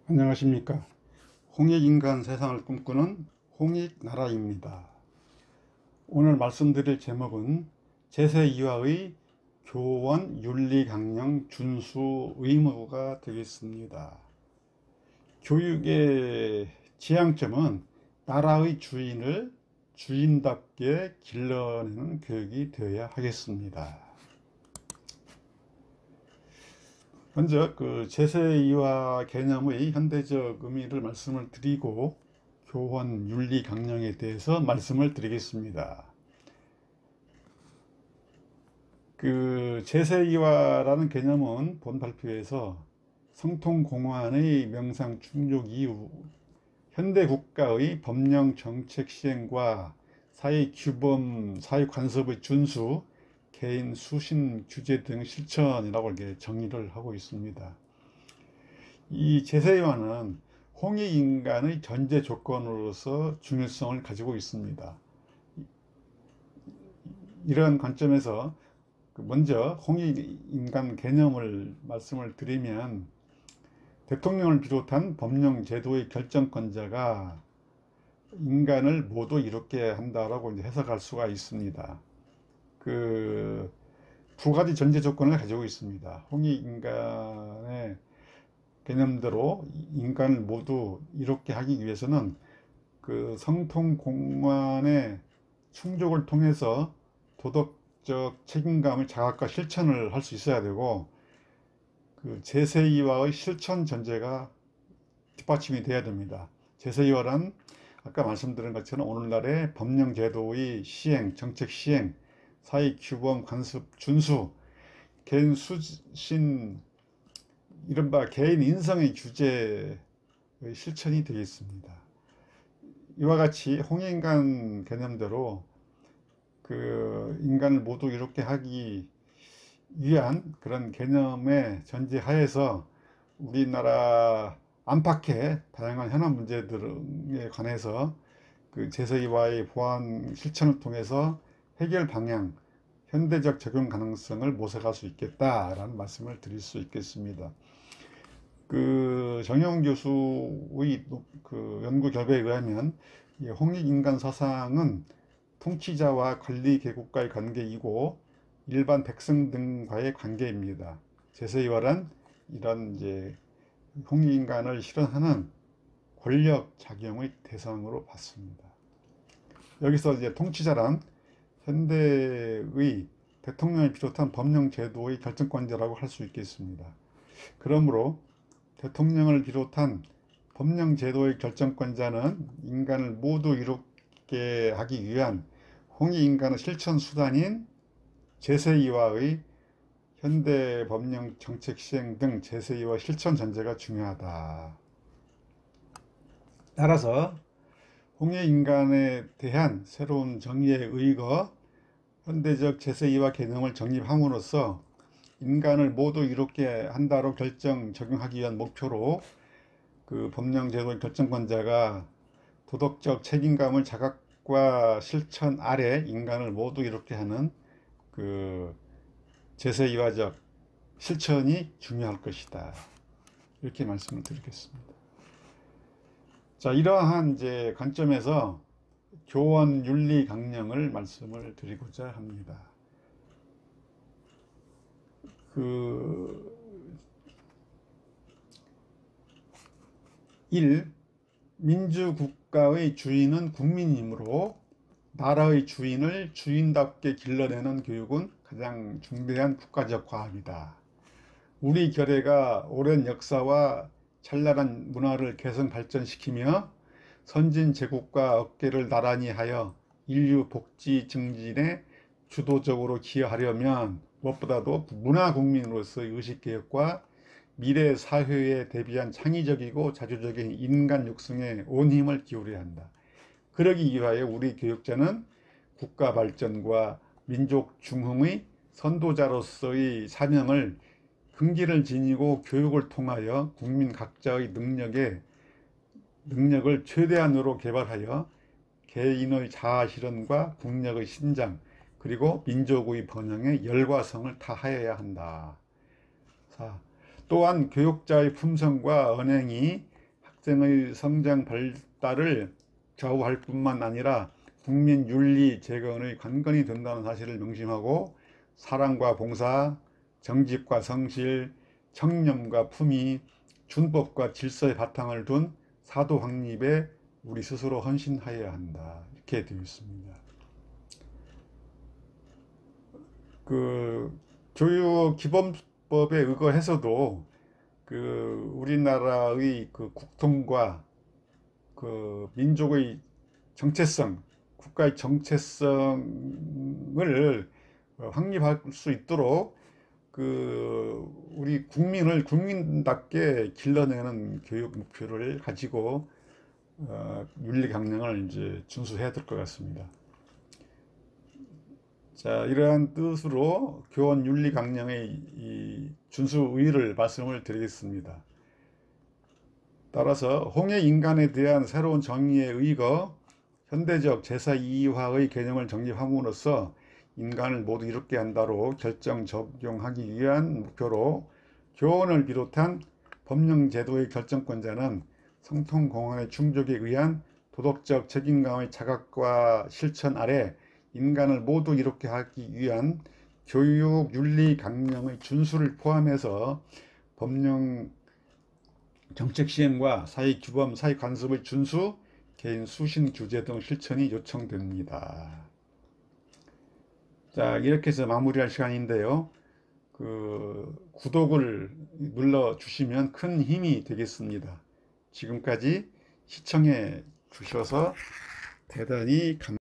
안녕하십니까. 홍익인간 세상을 꿈꾸는 홍익나라입니다. 오늘 말씀드릴 제목은 제세2화의 교원 윤리 강령 준수 의무가 되겠습니다. 교육의 지향점은 나라의 주인을 주인답게 길러내는 교육이 되어야 하겠습니다. 먼저 제세2화 개념의 현대적 의미를 말씀을 드리고 교원 윤리 강령에 대해서 말씀을 드리겠습니다. 제세2화라는 개념은 본 발표에서 성통공환의 명상 충족 이후 현대 국가의 법령 정책 시행과 사회 규범, 사회 관습의 준수, 개인 수신 규제 등 실천이라고 이렇게 정의를 하고 있습니다. 이 제세2화는 홍익인간의 전제 조건으로서 중요성을 가지고 있습니다. 이런 관점에서 먼저 홍익인간 개념을 말씀을 드리면, 대통령을 비롯한 법령 제도의 결정권자가 인간을 모두 이롭게 한다라고 해석할 수가 있습니다. 두 가지 전제 조건을 가지고 있습니다. 홍익인간의 개념대로 인간을 모두 이롭게 하기 위해서는 성통공환의 충족을 통해서 도덕적 책임감을 자각과 실천을 할 수 있어야 되고, 제세2화의 실천 전제가 뒷받침이 돼야 됩니다. 제세2화란 아까 말씀드린 것처럼 오늘날의 법령 제도의 시행, 정책 시행, 사회 규범, 관습, 준수, 개인 수신, 이른바 개인 인성의 규제의 실천이 되겠습니다. 이와 같이 홍익인간 개념대로 인간을 모두 이롭게 하기 위한 그런 개념의 전제하에서 우리나라 안팎의 다양한 현안 문제들에 관해서 제세2화의 보완 실천을 통해서 해결 방향, 현대적 적용 가능성을 모색할 수 있겠다라는 말씀을 드릴 수 있겠습니다. 정영훈 교수의 연구 결과에 의하면 홍익인간 사상은 통치자와 관리 계급과의 관계이고 일반 백성 등과의 관계입니다. 제세2화란 이런 홍익인간을 실현하는 권력 작용의 대상으로 봤습니다. 여기서 통치자란 현대의 대통령을 비롯한 법령 제도의 결정권자라고 할 수 있겠습니다. 그러므로 대통령을 비롯한 법령 제도의 결정권자는 인간을 모두 이롭게 하기 위한 홍익인간의 실천 수단인 제세2화의 현대 법령 정책 시행 등 제세2화 실천 전제가 중요하다. 따라서 홍익인간에 대한 새로운 정의에 의거 현대적 제세2화 개념을 정립함으로써 인간을 모두 이롭게 한다로 적용하기 위한 목표로 법령 제도의 결정권자가 도덕적 책임감을 자각과 실천 아래 인간을 모두 이롭게 하는 제세2화적 실천이 중요할 것이다. 이렇게 말씀을 드리겠습니다. 자, 이러한 관점에서 교원 윤리 강령을 말씀을 드리고자 합니다. 1. 민주국가의 주인은 국민이므로 나라의 주인을 주인답게 길러내는 교육은 가장 중대한 국가적 과업이다. 우리 결의가 오랜 역사와 찬란한 문화를 개선 발전시키며 선진 제국과 어깨를 나란히 하여 인류 복지 증진에 주도적으로 기여하려면 무엇보다도 문화국민으로서의 의식개혁과 미래 사회에 대비한 창의적이고 자주적인 인간 육성에 온 힘을 기울여야 한다. 그러기 위하여 우리 교육자는 국가 발전과 민족 중흥의 선도자로서의 사명을 긍지를 지니고 교육을 통하여 국민 각자의 능력을 최대한으로 개발하여 개인의 자아 실현과 국력의 신장, 그리고 민족의 번영에 열과성을 다하여야 한다. 또한 교육자의 품성과 언행이 학생의 성장 발달을 좌우할 뿐만 아니라 국민 윤리 재건의 관건이 된다는 사실을 명심하고 사랑과 봉사, 정직과 성실, 청렴과 품위, 준법과 질서의 바탕을 둔 사도 확립에 우리 스스로 헌신하여야 한다. 이렇게 되어 있습니다. 그 교육기본법에 의거해서도 그 우리나라의 그 국통과 그 민족의 정체성, 국가의 정체성을 확립할 수 있도록 그 우리 국민을 국민답게 길러내는 교육 목표를 가지고 윤리 강령을 이제 준수해야 될 것 같습니다. 자, 이러한 뜻으로 교원 윤리 강령의 이 준수 의의를 말씀을 드리겠습니다. 따라서 홍해 인간에 대한 새로운 정의에 의거 현대적 제사2화의 개념을 정립함으로써 인간을 모두 이롭게 한다로 결정 적용하기 위한 목표로 교원을 비롯한 법령 제도의 결정권자는 성통공헌의 충족에 의한 도덕적 책임감의 자각과 실천 아래 인간을 모두 이롭게 하기 위한 교육 윤리 강령의 준수를 포함해서 법령 정책 시행과 사회 규범, 사회 관습의 준수, 개인 수신 규제 등 실천이 요청됩니다. 자, 이렇게 해서 마무리할 시간인데요. 그 구독을 눌러 주시면 큰 힘이 되겠습니다. 지금까지 시청해 주셔서 대단히 감사합니다.